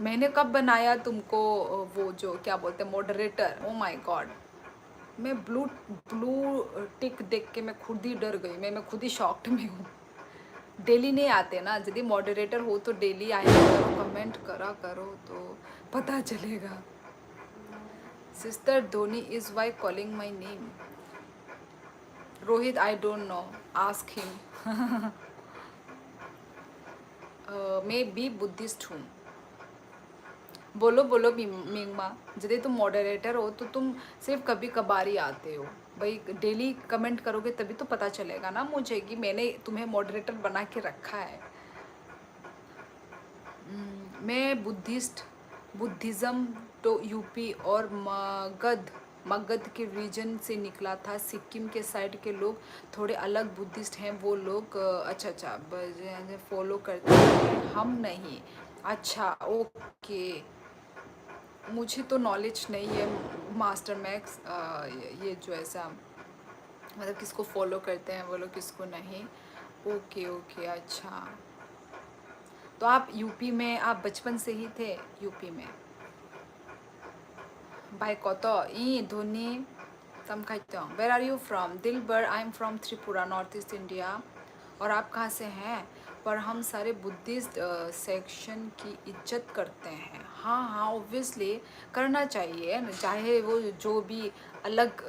मैंने कब बनाया तुमको वो जो क्या बोलते हैं मॉडरेटर? ओ माय गॉड, मैं ब्लू ब्लू टिक देख के मैं खुद ही डर गई। मैं खुद ही शॉक्ड में हूँ। डेली नहीं आते ना, यदि मॉडरेटर हो तो डेली आया करो, कमेंट करा करो तो पता चलेगा। Sister Dhoni is why calling my name. Rohit I don't know, ask him. मैं भी बुद्धिस्ट हूँ। बोलो बोलो मिंगमा, यदि तुम मॉडरेटर हो तो तुम सिर्फ कभी कभार ही आते हो। भाई डेली कमेंट करोगे तभी तो पता चलेगा ना मुझे कि मैंने तुम्हें मॉडरेटर बना के रखा है। मैं बुद्धिज़्म तो यूपी और मगध मगध के रीजन से निकला था। सिक्किम के साइड के लोग थोड़े अलग बुद्धिस्ट हैं, वो लोग अच्छा अच्छा फॉलो करते हैं, हम नहीं। अच्छा ओके, मुझे तो नॉलेज नहीं है मास्टर मैक्स, ये जो ऐसा मतलब किसको फॉलो करते हैं वो लोग, किसको नहीं। ओके ओके अच्छा, तो आप यूपी में, आप बचपन से ही थे यूपी में? भाई कोतो ई धोनी तम खाइते हो। Where are you from? Dilbar, I am from Tripura, north east India. और आप कहाँ से हैं? पर हम सारे बुद्धिस्ट सेक्शन की इज्जत करते हैं। हाँ हाँ ऑब्वियसली करना चाहिए, चाहे वो जो भी अलग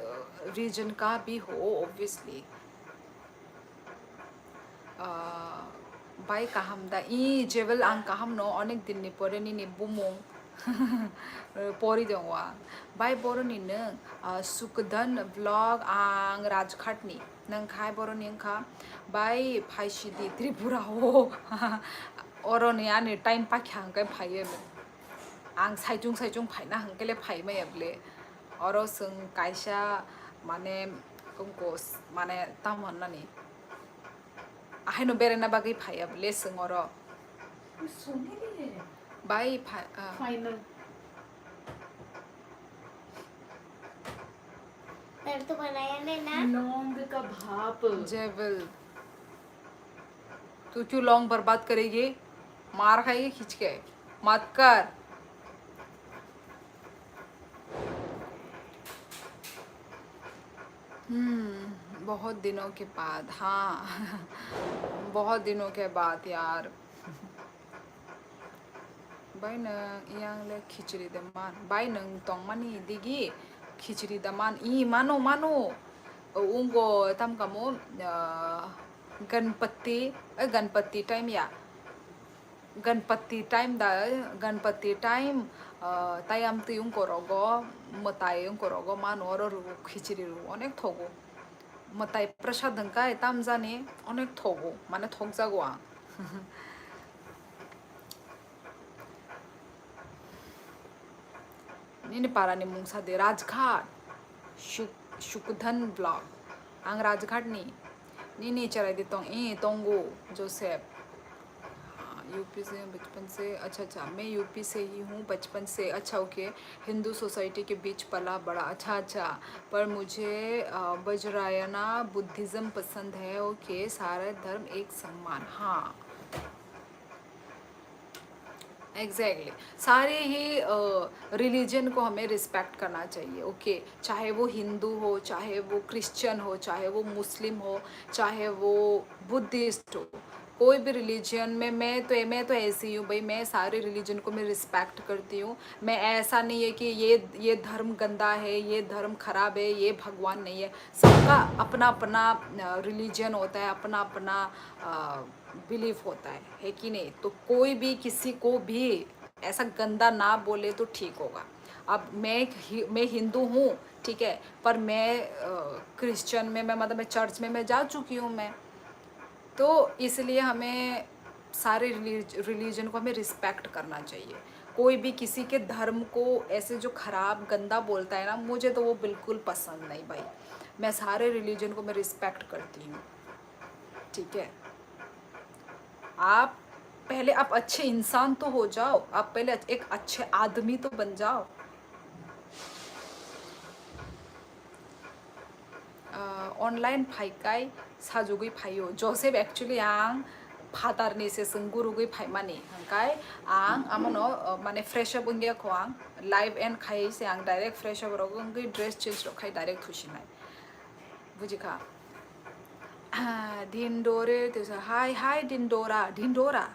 रीजन का भी हो ऑब्वियसली। बाई काहामदा 이 제발 안 काहामनो अनेक दिननि परेनि बुमों परि दङ बाय बर'नि नों सुकधन ब्लग आं राजघाटनि नों खाय बर'नि ओंखा बाय फायसिदि त्रिपुरा हो अर'नि आनि टाइम पाखि हांकाय फायो आं साइजुं साइजुं फायना हांकेले फायमा याबले अर' सों कायसा माने कंकोस माने तामहन्नानि ahino berena bagay phaya blessing oro bye final तर तो बनाया नहीं ना लौंग का भाप जेवल तू क्यों लौंग बर्बाद करेगी? मार खाएगी खींच के, मत कर। बहुत दिनों के बाद, हाँ बहुत दिनों के बाद यार। बाय नों yang le खिचड़ी दमान बाय नों तोंग मानी दिगी खिचड़ी दमान ई मानो मानो उंगो तम कामो गणपति गणपति टाइम या गणपति टाइम दा गणपति टाइम तायम तुयुं कोरोगो मताय कोरोगो मानो रो खिचड़ी रो अनेक थोगो मताय प्रसाद हंका ताम जाने अनेक थोगो माने थोग जागो आं ini parani mungsade Rajghat Shukdhan blog आंग राजघाट नी चराई दे तोंग ए तोंगो जोसेफ। यूपी से बचपन से, अच्छा अच्छा मैं यूपी से ही हूँ बचपन से। अच्छा ओके, हिंदू सोसाइटी के बीच पला बड़ा, अच्छा अच्छा। पर मुझे वज्रायना बुद्धिज़्म पसंद है। ओके, सारे धर्म एक समान, हाँ एग्जैक्टली सारे ही रिलीजन को हमें रिस्पेक्ट करना चाहिए। ओके, चाहे वो हिंदू हो, चाहे वो क्रिश्चियन हो, चाहे वो मुस्लिम हो, चाहे वो बुद्धिस्ट हो, कोई भी रिलीजन में मैं तो ऐसी हूँ भाई, मैं सारे रिलीजन को मैं रिस्पेक्ट करती हूँ। मैं ऐसा नहीं है कि ये धर्म गंदा है, ये धर्म खराब है, ये भगवान नहीं है। सबका अपना अपना रिलीजन होता है, अपना अपना बिलीफ होता है कि नहीं? तो कोई भी किसी को भी ऐसा गंदा ना बोले तो ठीक होगा। अब मैं हिंदू हूँ, ठीक है, पर मैं क्रिश्चियन में मैं मतलब मैं चर्च में मैं जा चुकी हूँ मैं, तो इसलिए हमें सारे रिलीजन को हमें रिस्पेक्ट करना चाहिए। कोई भी किसी के धर्म को ऐसे जो खराब गंदा बोलता है ना, मुझे तो वो बिल्कुल पसंद नहीं भाई। मैं सारे रिलीजन को मैं रिस्पेक्ट करती हूँ, ठीक है। आप पहले आप अच्छे इंसान तो हो जाओ, आप पहले एक अच्छे आदमी तो बन जाओ। ऑनलाइन फाइकाय साजुगै फायो जोसेफ एक्चुअली आं फादारनिसे सोंगुरुगै फाइमानि ओंखाय आं आमनो माने फ्रेश अप इंगियाखौ आं लाइव एंड खायसे आं डायरेक्ट फ्रेश अप रगो ओंगै ड्रेस चेंज रखाय डायरेक्ट थुसिनाय बुजिखा। ढिंडोरे तो हाय हाय ढिंडोरा ढिंडोरा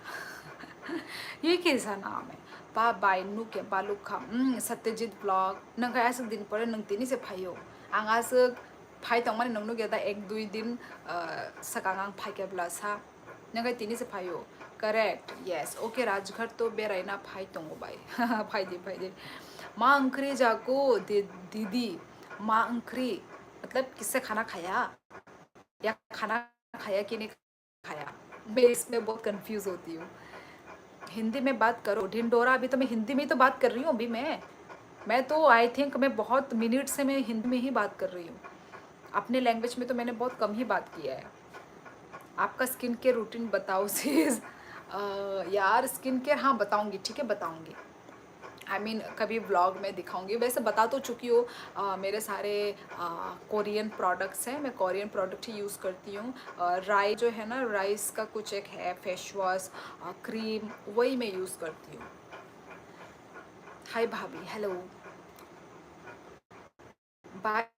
ये कैसा नाम है? बा बायनु के बालुखा सत्यजीत ब्लॉग नंगा ऐसे दिन पड़े नंग तीनी से फायो आंग आसे फाइ तंग माने नंगनु गेदा एक दुई दिन सकांग आंग फाइ के ब्ला सा नंगा तीनी से फायो करेक्ट यस ओके। राजघाट तो बेरायना फाइ तंगो बाय फाइ दे माँ अंकरी जाको दीदी माँ अंकरी मतलब किससे खाना खाया या खाना खाया कि नहीं खाया, मैं इसमें बहुत कंफ्यूज होती हूँ। हिंदी में बात करो ढिंडोरा, अभी तो मैं हिंदी में ही तो बात कर रही हूँ अभी मैं। मैं तो आई थिंक मैं बहुत मिनट से मैं हिंदी में ही बात कर रही हूँ। अपने लैंग्वेज में तो मैंने बहुत कम ही बात किया है। आपका स्किन केयर रूटीन बताओ सीज। यार स्किन केयर हाँ बताऊँगी, ठीक है बताऊँगी। आई मीन कभी व्लॉग में दिखाऊंगी। वैसे बता तो चुकी हो, मेरे सारे कोरियन प्रोडक्ट्स हैं, मैं कोरियन प्रोडक्ट ही यूज़ करती हूँ। राई जो है ना, राइस का कुछ एक है फेस वॉश, क्रीम, वही मैं यूज़ करती हूँ। हाय भाभी, हेलो बाय।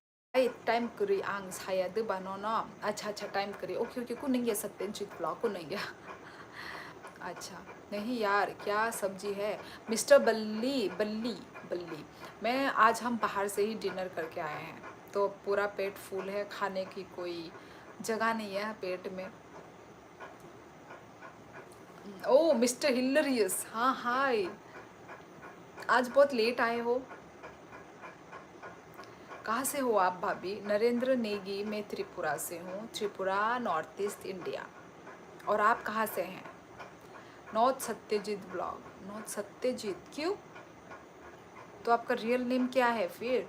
टाइम करी आंग साया दे बानो ना। अच्छा अच्छा टाइम करी, ओके ओके को नहीं है सत्यजीत ब्लॉग को नहीं है। अच्छा नहीं यार क्या सब्जी है मिस्टर बल्ली बल्ली बल्ली। मैं आज हम बाहर से ही डिनर करके आए हैं, तो पूरा पेट फुल है, खाने की कोई जगह नहीं है पेट में। ओ मिस्टर हिलरियस, हाँ हाय। आज बहुत लेट आए हो, कहाँ से हो आप भाभी? नरेंद्र नेगी, मैं त्रिपुरा से हूँ, त्रिपुरा नॉर्थ ईस्ट इंडिया। और आप कहाँ से हैं? Not Satyajit blog, not Satyajit क्यों? तो आपका रियल नेम क्या है फिर?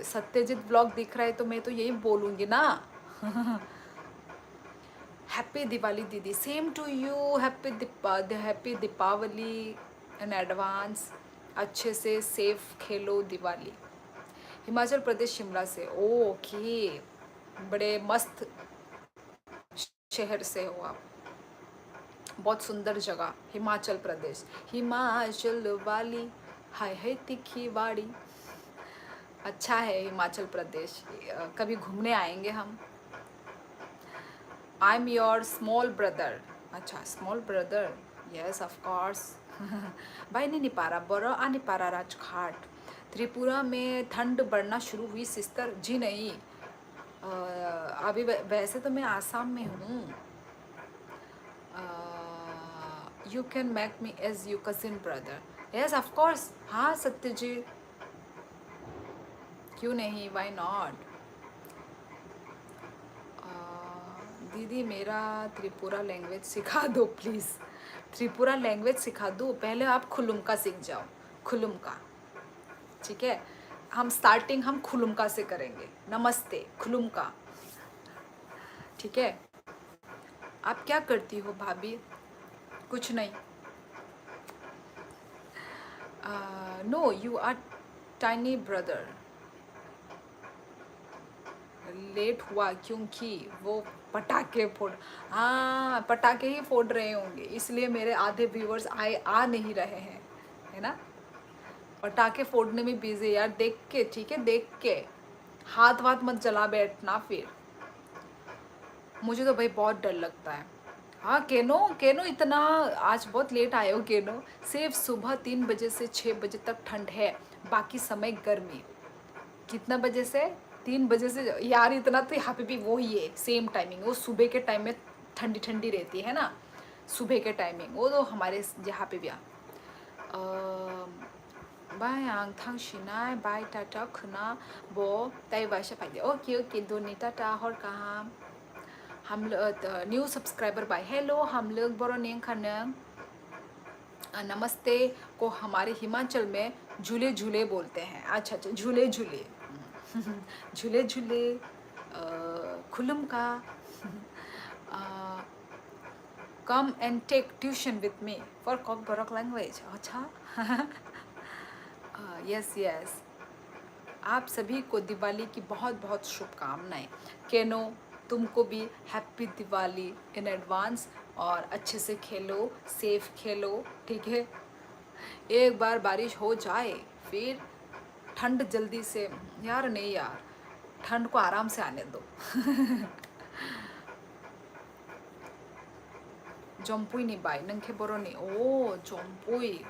सत्यजीत ब्लॉग दिख रहा है तो मैं तो यही बोलूँगी ना। हैप्पी दिवाली दीदी, same to you. Happy Deepawali in advance. अच्छे से सेफ खेलो दिवाली। हिमाचल प्रदेश शिमला से, ओके। बड़े मस्त शहर से हो आप, बहुत सुंदर जगह हिमाचल प्रदेश। हिमाचल वाली हाय है तीखी बाड़ी। अच्छा है हिमाचल प्रदेश, कभी घूमने आएंगे हम। I am your small brother. अच्छा small brother, yes of course. भाई नहीं पारा बड़ा आने पारा राजघाट। त्रिपुरा में ठंड बढ़ना शुरू हुई सिस्टर? जी नहीं, अभी वैसे तो मैं आसाम में हूँ। You can make me as you cousin brother, yes of course. हाँ सत्यजीत, क्यों नहीं, वाई नॉट। दीदी मेरा त्रिपुरा लैंग्वेज सिखा दो प्लीज़। त्रिपुरा लैंग्वेज सिखा दो, पहले आप खुलुमका सीख जाओ, खुलुमका, ठीक है। हम स्टार्टिंग हम खुलुमका से करेंगे, नमस्ते खुलुमका, ठीक है। आप क्या करती हो भाभी? कुछ नहीं। No you are tiny brother. Late हुआ क्योंकि वो पटाखे फोड़, हाँ पटाखे ही फोड़ रहे होंगे, इसलिए मेरे आधे व्यूवर्स आ नहीं रहे हैं, है ना। पटाखे फोड़ने में बिजी यार, देख के, ठीक है देख के, हाथ वाथ मत जला बैठना फिर। मुझे तो भाई बहुत डर लगता है। हाँ केनो, केनो इतना आज बहुत लेट आए हो केनो। सिर्फ सुबह 3 बजे से 6 बजे तक ठंड है, बाकी समय गर्मी। कितना बजे से? 3 बजे से यार, इतना तो यहाँ पे भी वो ही है, सेम टाइमिंग। वो सुबह के टाइम में ठंडी ठंडी रहती है ना, सुबह के टाइमिंग, वो तो हमारे यहाँ पे भी। बाय आं थांशिनाय बाय टाटा खुना बो ताई वाशा पाइदे, ओके ओके दोनी टाटा हर कहाँ। हम न्यू सब्सक्राइबर बाय, हेलो हम लोग बोरो नेंग खानंग। नमस्ते को हमारे हिमाचल में झूले झूले बोलते हैं। अच्छा अच्छा झूले झूले। झूले झूले, खुलुम का। Come and take tuition with me for Kokborok language. अच्छा यस यस। आप सभी को दिवाली की बहुत बहुत शुभकामनाएं। केनो तुमको भी हैप्पी दिवाली इन एडवांस, और अच्छे से खेलो, सेफ खेलो, ठीक है। एक बार बारिश हो जाए फिर ठंड जल्दी से, यार नहीं यार, ठंड को आराम से आने दो। जम्पुई नहीं बाई नंखे बरो नहीं, ओ जम्पुई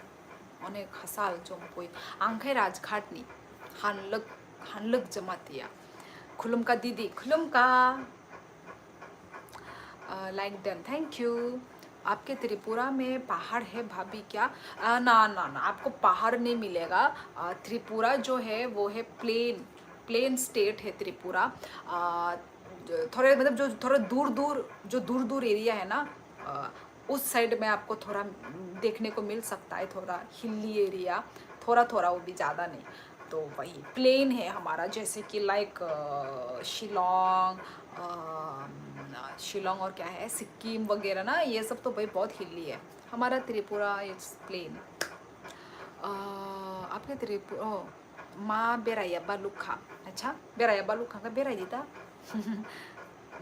अनेक हसाल जम्पुई आंखे राजघाट नहीं, हानलक हानलक जमातिया। खुलुमका दीदी, खुलुमका, लाइक डन, थैंक यू। आपके त्रिपुरा में पहाड़ है भाभी क्या? ना ना ना, आपको पहाड़ नहीं मिलेगा। त्रिपुरा जो है वो है प्लेन, प्लेन स्टेट है त्रिपुरा। थोड़े मतलब जो थोड़ा दूर दूर, जो दूर दूर एरिया है ना, उस साइड में आपको थोड़ा देखने को मिल सकता है, थोड़ा हिली एरिया, थोड़ा थोड़ा, वो भी ज़्यादा नहीं। तो वही प्लेन है हमारा, जैसे कि लाइक शिलोंग, शिलोंग और क्या है, सिक्किम वगैरह ना, ये सब तो भाई बहुत हिली है। हमारा त्रिपुरा इट्स प्लेन। आपके त्रिपुरा मा बेरायबा लुखा, अच्छा बेरायबा लुखा का बेराय दिता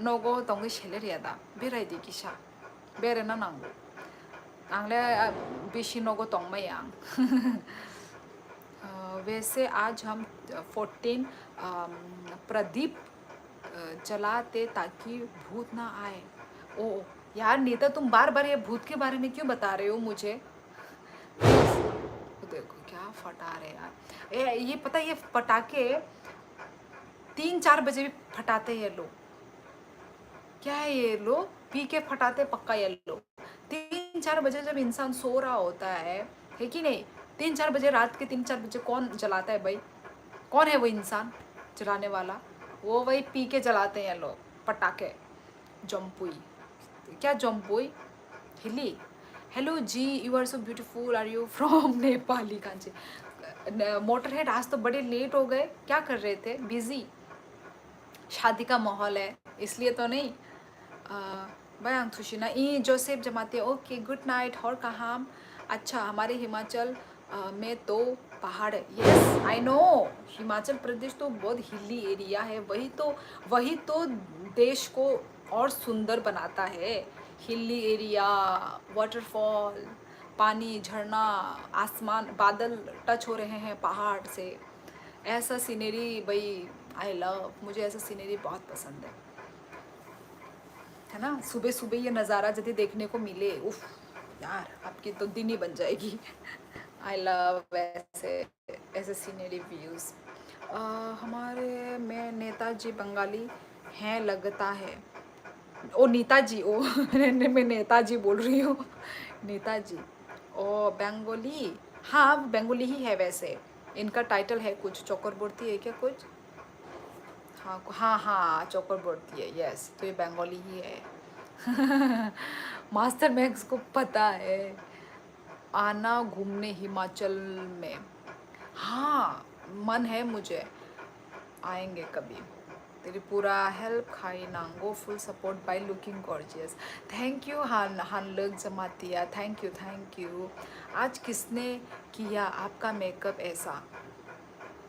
नगो तंग शेलेरियादा बेराय दी किसा बेरेना नांगो आंले बिशी नगो तंग मैयांग वैसे आज हम 14 प्रदीप जलाते ताकि भूत ना आए। ओ यार नीता, तुम बार बार ये भूत के बारे में क्यों बता रहे हो मुझे? देखो क्या फटा रहे यार, ये पता है, ये पटाखे 3-4 बजे भी फटाते हैं लोग। क्या है ये लोग पी के फटाते पक्का ये लोग। 3-4 बजे जब इंसान सो रहा होता है कि नहीं, 3-4 बजे रात के 3-4 बजे कौन जलाता है भाई? कौन है वो इंसान जलाने वाला? वो वही पी के जलाते हैं लोग पटाखे। जम्पुई, क्या Jampui hilly? Hello ji, you are so beautiful, are you from Nepali कांचे? मोटरहेड आज तो बड़े लेट हो गए, क्या कर रहे थे? बिजी, शादी का माहौल है इसलिए तो नहीं? बयां थुशिना ई जोसेफ जमाते, ओके गुड नाइट। और कहाँ? अच्छा हमारे हिमाचल में तो पहाड़ है। Yes I know, Himachal Pradesh तो बहुत हिली एरिया है, वही तो देश को और सुंदर बनाता है। हिली एरिया, वाटरफॉल, पानी, झरना, आसमान, बादल टच हो रहे हैं पहाड़ से, ऐसा सीनरी भाई आई लव, मुझे ऐसा सीनरी बहुत पसंद है ना। सुबह सुबह ये नज़ारा यदि देखने को मिले, उफ यार आपकी तो दिन ही बन जाएगी। आई लव ऐसे ऐसे सीनरी व्यूज़। हमारे में नेताजी बंगाली हैं लगता है। ओ नेताजी, ओ मैं नेताजी बोल रही हूँ, नेताजी। ओ बंगाली, हाँ बंगाली ही है वैसे। इनका टाइटल है कुछ, चक्रवर्ती है क्या कुछ? हाँ हाँ हाँ चक्रवर्ती है, यस। तो ये बंगाली ही है। मास्टर मैक्स को पता है। आना घूमने हिमाचल में, हाँ मन है मुझे, आएंगे कभी। त्रिपुरा हेल्प खाई नांगो full support by looking gorgeous. Thank you हान लग जमातिया, थैंक यू। आज किसने किया आपका मेकअप ऐसा?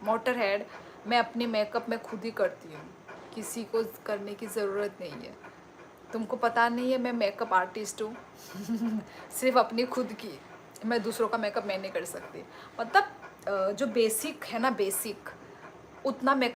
मोटर हेड, मैं अपनी मेकअप में खुद ही करती हूँ, किसी को करने की ज़रूरत नहीं है। तुमको पता नहीं है मैं मेकअप आर्टिस्ट हूँ। सिर्फ अपनी खुद की, मैं दूसरों का मेकअप मैं नहीं कर सकती। मतलब जो बेसिक है ना, बेसिक उतना